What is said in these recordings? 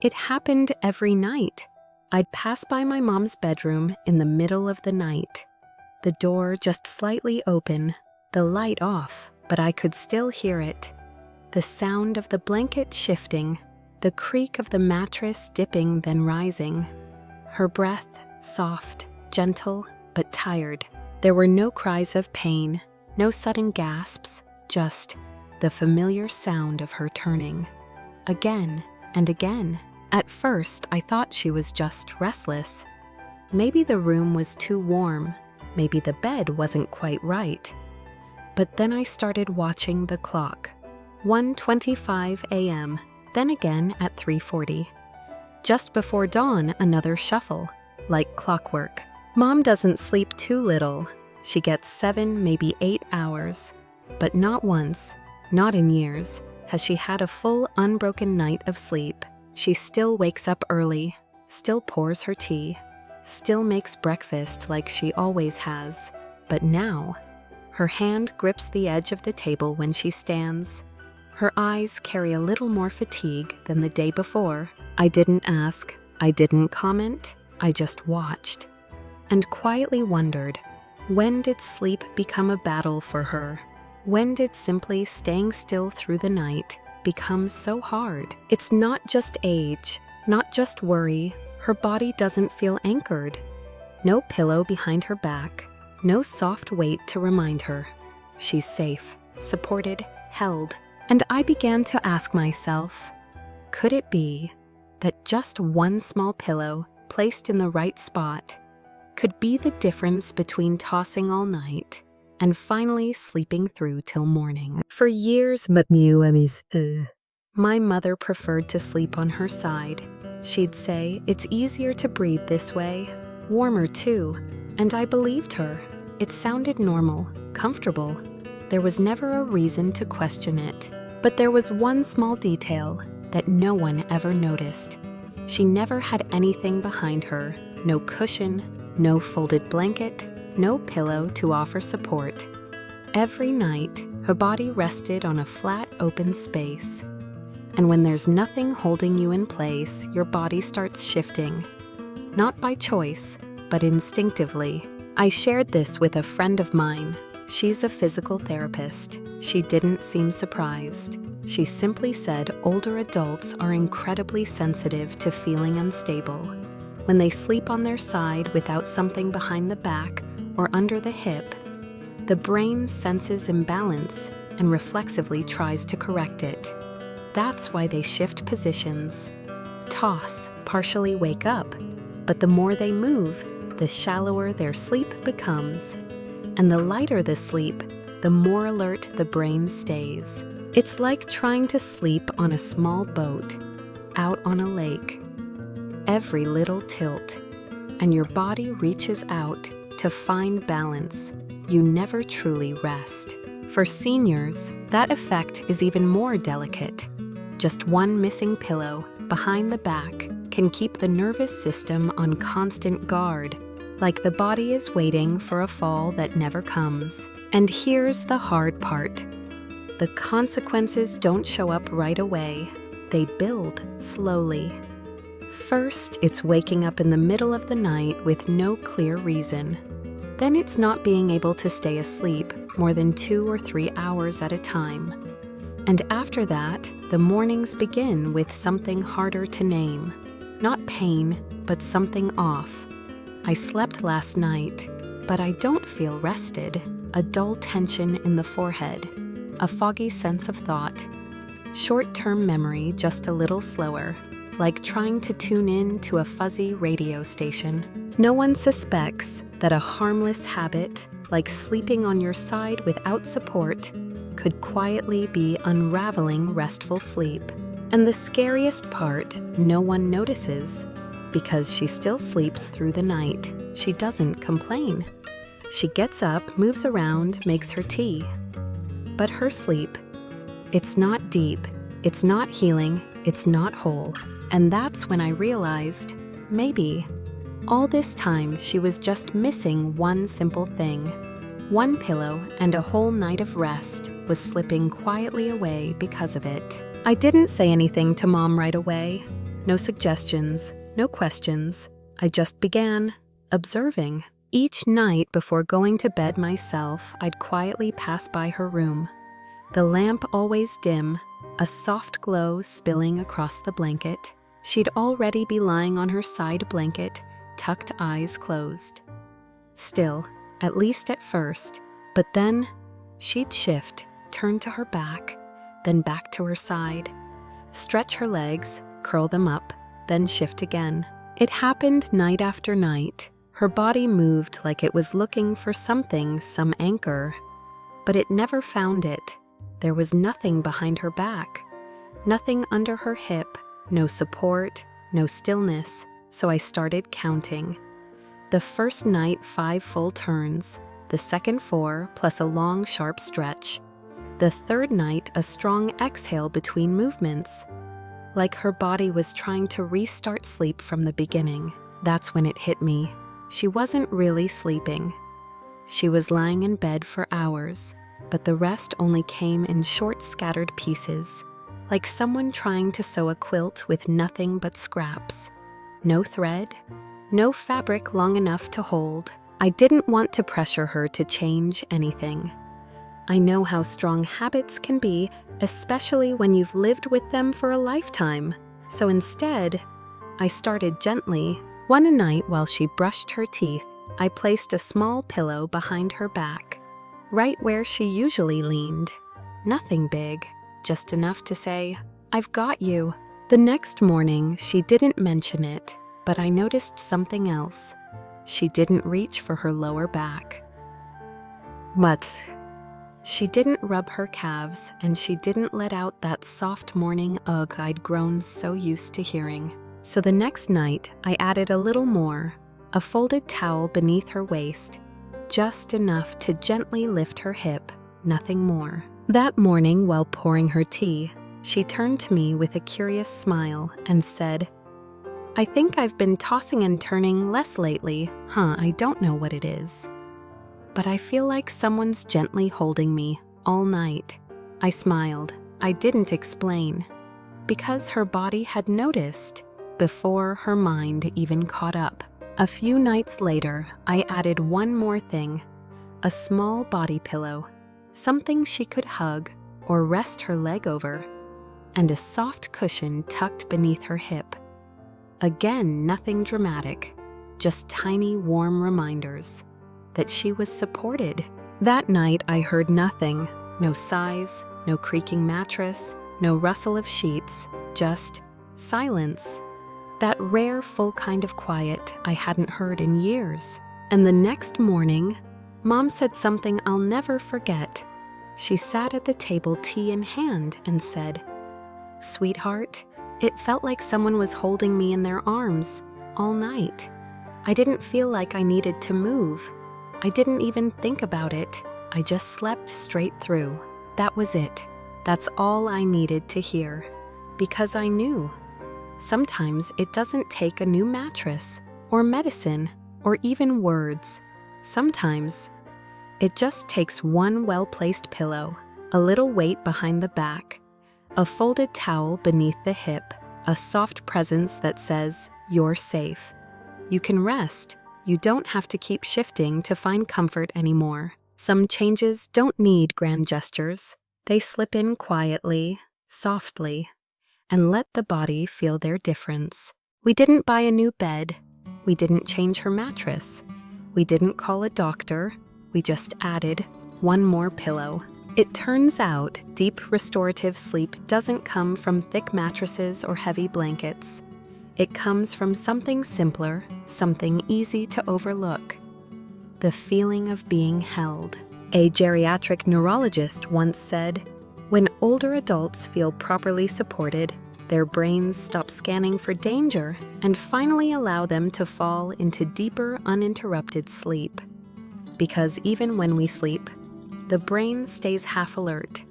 It happened every night. I'd pass by my mom's bedroom in the middle of the night. The door just slightly open, the light off, but I could still hear it. The sound of the blanket shifting, the creak of the mattress dipping then rising. Her breath, soft, gentle, but tired. There were no cries of pain, no sudden gasps, just the familiar sound of her turning. Again and again. At first, I thought she was just restless. Maybe the room was too warm. Maybe the bed wasn't quite right. But then I started watching the clock. 1:25 a.m., then again at 3:40. Just before dawn, another shuffle, like clockwork. Mom doesn't sleep too little. She gets 7, maybe 8 hours. But not once, not in years, has she had a full, unbroken night of sleep. She still wakes up early, still pours her tea, still makes breakfast like she always has. But now, her hand grips the edge of the table when she stands. Her eyes carry a little more fatigue than the day before. I didn't ask, I didn't comment, I just watched. And quietly wondered, when did sleep become a battle for her? When did simply staying still through the night become so hard? It's not just age, not just worry. Her body doesn't feel anchored. No pillow behind her back, no soft weight to remind her. She's safe, supported, held. And I began to ask myself, could it be that just one small pillow placed in the right spot could be the difference between tossing all night and finally sleeping through till morning? For years, my mother preferred to sleep on her side. She'd say, it's easier to breathe this way, warmer too, and I believed her. It sounded normal, comfortable. There was never a reason to question it. But there was one small detail that no one ever noticed. She never had anything behind her, no cushion, no folded blanket, no pillow to offer support. Every night, her body rested on a flat, open space. And when there's nothing holding you in place, your body starts shifting. Not by choice, but instinctively. I shared this with a friend of mine. She's a physical therapist. She didn't seem surprised. She simply said older adults are incredibly sensitive to feeling unstable. When they sleep on their side without something behind the back or under the hip, the brain senses imbalance and reflexively tries to correct it. That's why they shift positions, toss, partially wake up. But the more they move, the shallower their sleep becomes. And the lighter the sleep, the more alert the brain stays. It's like trying to sleep on a small boat, out on a lake. Every little tilt, and your body reaches out to find balance. You never truly rest. For seniors, that effect is even more delicate. Just one missing pillow behind the back can keep the nervous system on constant guard, like the body is waiting for a fall that never comes. And here's the hard part. The consequences don't show up right away. They build slowly. First, it's waking up in the middle of the night with no clear reason. Then it's not being able to stay asleep more than 2 or 3 hours at a time. And after that, the mornings begin with something harder to name. Not pain, but something off. I slept last night, but I don't feel rested. A dull tension in the forehead, a foggy sense of thought. Short-term memory just a little slower, like trying to tune in to a fuzzy radio station. No one suspects that a harmless habit, like sleeping on your side without support, could quietly be unraveling restful sleep. And the scariest part, no one notices. Because she still sleeps through the night, she doesn't complain. She gets up, moves around, makes her tea. But her sleep, it's not deep, it's not healing, it's not whole. And that's when I realized, maybe, all this time she was just missing one simple thing. One pillow and a whole night of rest was slipping quietly away because of it. I didn't say anything to Mom right away. No suggestions, no questions. I just began observing. Each night before going to bed myself, I'd quietly pass by her room. The lamp always dim, a soft glow spilling across the blanket. She'd already be lying on her side blanket, tucked eyes closed. Still, at least at first, but then she'd shift, turn to her back, then back to her side, stretch her legs, curl them up, then shift again. It happened night after night. Her body moved like it was looking for something, some anchor, but it never found it. There was nothing behind her back, nothing under her hip, no support, no stillness, so I started counting. The first night, 5 full turns, the second 4, plus a long, sharp stretch. The third night, a strong exhale between movements, like her body was trying to restart sleep from the beginning. That's when it hit me. She wasn't really sleeping. She was lying in bed for hours, but the rest only came in short, scattered pieces, like someone trying to sew a quilt with nothing but scraps. No thread, no fabric long enough to hold. I didn't want to pressure her to change anything. I know how strong habits can be, especially when you've lived with them for a lifetime. So instead, I started gently. One night while she brushed her teeth, I placed a small pillow behind her back, right where she usually leaned. Nothing big, just enough to say, "I've got you." The next morning, she didn't mention it, but I noticed something else. She didn't reach for her lower back. What? She didn't rub her calves, and she didn't let out that soft morning ugh I'd grown so used to hearing. So the next night, I added a little more, a folded towel beneath her waist, just enough to gently lift her hip, nothing more. That morning, while pouring her tea, she turned to me with a curious smile and said, "I think I've been tossing and turning less lately, I don't know what it is. But I feel like someone's gently holding me all night." I smiled. I didn't explain, because her body had noticed before her mind even caught up. A few nights later, I added one more thing, a small body pillow, something she could hug or rest her leg over, and a soft cushion tucked beneath her hip. Again, nothing dramatic, just tiny, warm reminders that she was supported. That night, I heard nothing, no sighs, no creaking mattress, no rustle of sheets, just silence. That rare, full kind of quiet I hadn't heard in years. And the next morning, Mom said something I'll never forget. She sat at the table, tea in hand, and said, "Sweetheart, it felt like someone was holding me in their arms all night. I didn't feel like I needed to move. I didn't even think about it. I just slept straight through. That was it. That's all I needed to hear. Because I knew. Sometimes it doesn't take a new mattress, or medicine, or even words. Sometimes it just takes one well-placed pillow, a little weight behind the back, a folded towel beneath the hip, a soft presence that says, 'You're safe. You can rest. You don't have to keep shifting to find comfort anymore.' Some changes don't need grand gestures. They slip in quietly, softly, and let the body feel their difference. We didn't buy a new bed. We didn't change her mattress. We didn't call a doctor. We just added one more pillow. It turns out deep restorative sleep doesn't come from thick mattresses or heavy blankets. It comes from something simpler, something easy to overlook. The feeling of being held. A geriatric neurologist once said, "When older adults feel properly supported, their brains stop scanning for danger and finally allow them to fall into deeper, uninterrupted sleep." Because even when we sleep, the brain stays half alert,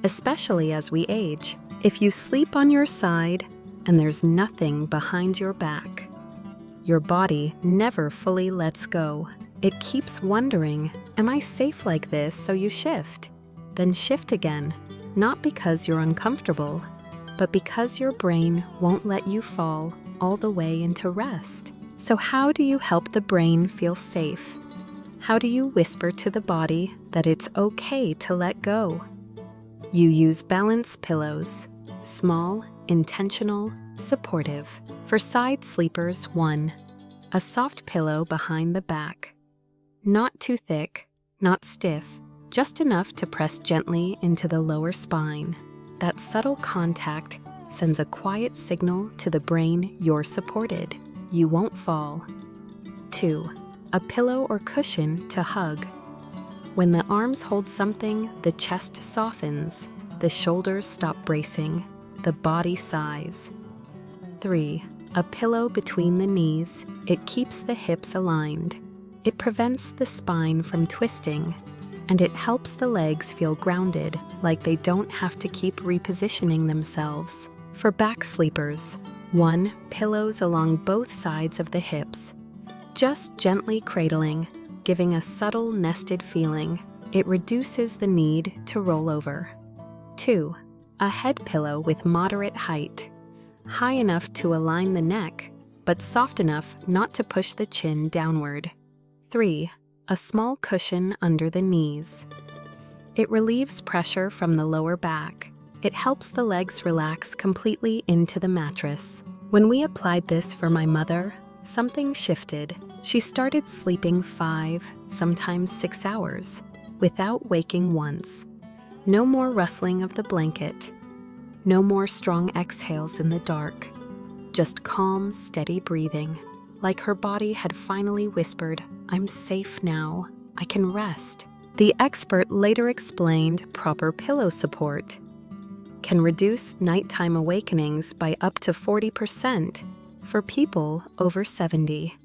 especially as we age. If you sleep on your side and there's nothing behind your back, your body never fully lets go. It keeps wondering, "Am I safe like this?" So you shift, then shift again, not because you're uncomfortable, but because your brain won't let you fall all the way into rest. So how do you help the brain feel safe? How do you whisper to the body that it's okay to let go? You use balance pillows, small, intentional, supportive. For side sleepers, 1. A soft pillow behind the back. Not too thick, not stiff, just enough to press gently into the lower spine. That subtle contact sends a quiet signal to the brain you're supported. You won't fall. 2. A pillow or cushion to hug. When the arms hold something, the chest softens, the shoulders stop bracing, the body sighs. 3. A pillow between the knees. It keeps the hips aligned. It prevents the spine from twisting, and it helps the legs feel grounded, like they don't have to keep repositioning themselves. For back sleepers, 1. Pillows along both sides of the hips. Just gently cradling, giving a subtle nested feeling. It reduces the need to roll over. 2. A head pillow with moderate height. High enough to align the neck, but soft enough not to push the chin downward. 3. A small cushion under the knees. It relieves pressure from the lower back. It helps the legs relax completely into the mattress. When we applied this for my mother, something shifted. She started sleeping 5, sometimes 6 hours, without waking once. No more rustling of the blanket. No more strong exhales in the dark. Just calm, steady breathing, like her body had finally whispered, "I'm safe now. I can rest." The expert later explained proper pillow support can reduce nighttime awakenings by up to 40% for people over 70.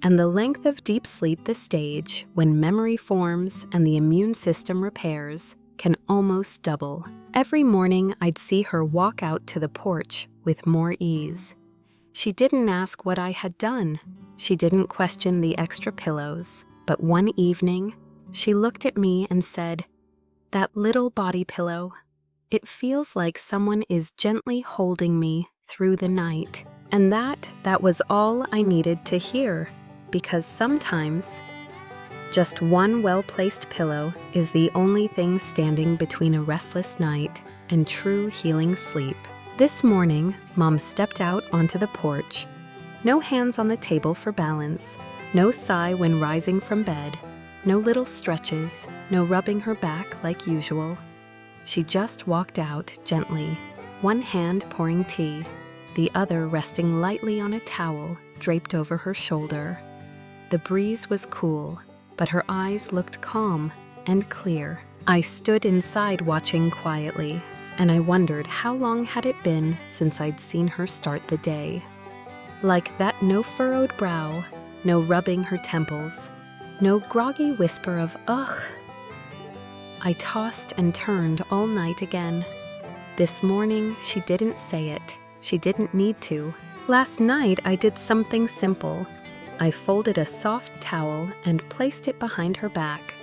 And the length of deep sleep, the stage when memory forms and the immune system repairs, can almost double. Every morning I'd see her walk out to the porch with more ease. She didn't ask what I had done. She didn't question the extra pillows. But one evening, she looked at me and said, "That little body pillow, it feels like someone is gently holding me through the night." And that was all I needed to hear, because sometimes just one well-placed pillow is the only thing standing between a restless night and true healing sleep. This morning, Mom stepped out onto the porch. No hands on the table for balance, no sigh when rising from bed, no little stretches, no rubbing her back like usual. She just walked out gently, one hand pouring tea, the other resting lightly on a towel draped over her shoulder. The breeze was cool, but her eyes looked calm and clear. I stood inside watching quietly, and I wondered how long had it been since I'd seen her start the day. Like that, no furrowed brow, no rubbing her temples, no groggy whisper of "ugh." I tossed and turned all night again. This morning, she didn't say it. She didn't need to. Last night, I did something simple. I folded a soft towel and placed it behind her back.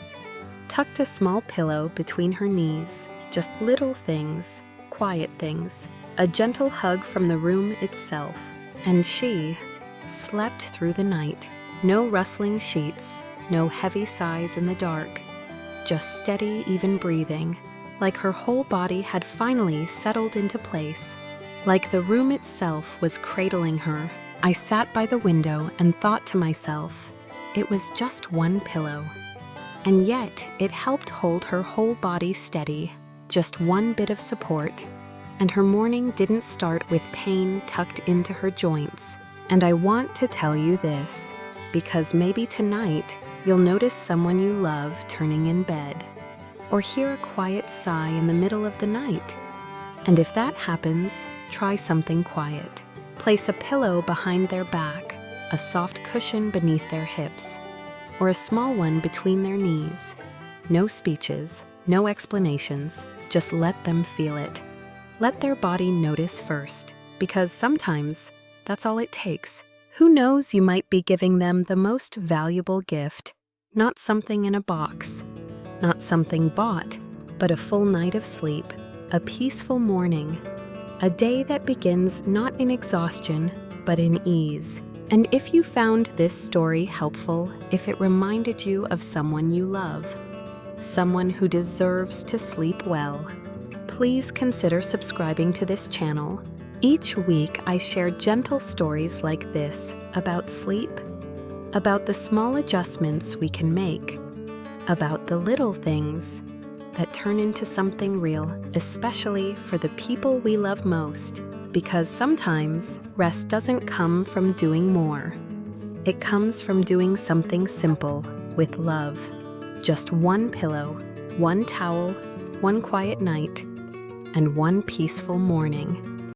Tucked a small pillow between her knees. Just little things, quiet things. A gentle hug from the room itself. And she slept through the night. No rustling sheets, no heavy sighs in the dark. Just steady, even breathing. Like her whole body had finally settled into place. Like the room itself was cradling her. I sat by the window and thought to myself, it was just one pillow. And yet, it helped hold her whole body steady. Just one bit of support. And her morning didn't start with pain tucked into her joints. And I want to tell you this, because maybe tonight you'll notice someone you love turning in bed, or hear a quiet sigh in the middle of the night. And if that happens, try something quiet. Place a pillow behind their back, a soft cushion beneath their hips, or a small one between their knees. No speeches, no explanations, just let them feel it. Let their body notice first, because sometimes that's all it takes. Who knows, you might be giving them the most valuable gift. Not something in a box, not something bought, but a full night of sleep, a peaceful morning, A day that begins not in exhaustion, but in ease. And if you found this story helpful, if it reminded you of someone you love, someone who deserves to sleep well, please consider subscribing to this channel. Each week, I share gentle stories like this about sleep, about the small adjustments we can make, about the little things that turn into something real, especially for the people we love most. Because sometimes rest doesn't come from doing more. It comes from doing something simple with love. Just one pillow, one towel, one quiet night, and one peaceful morning.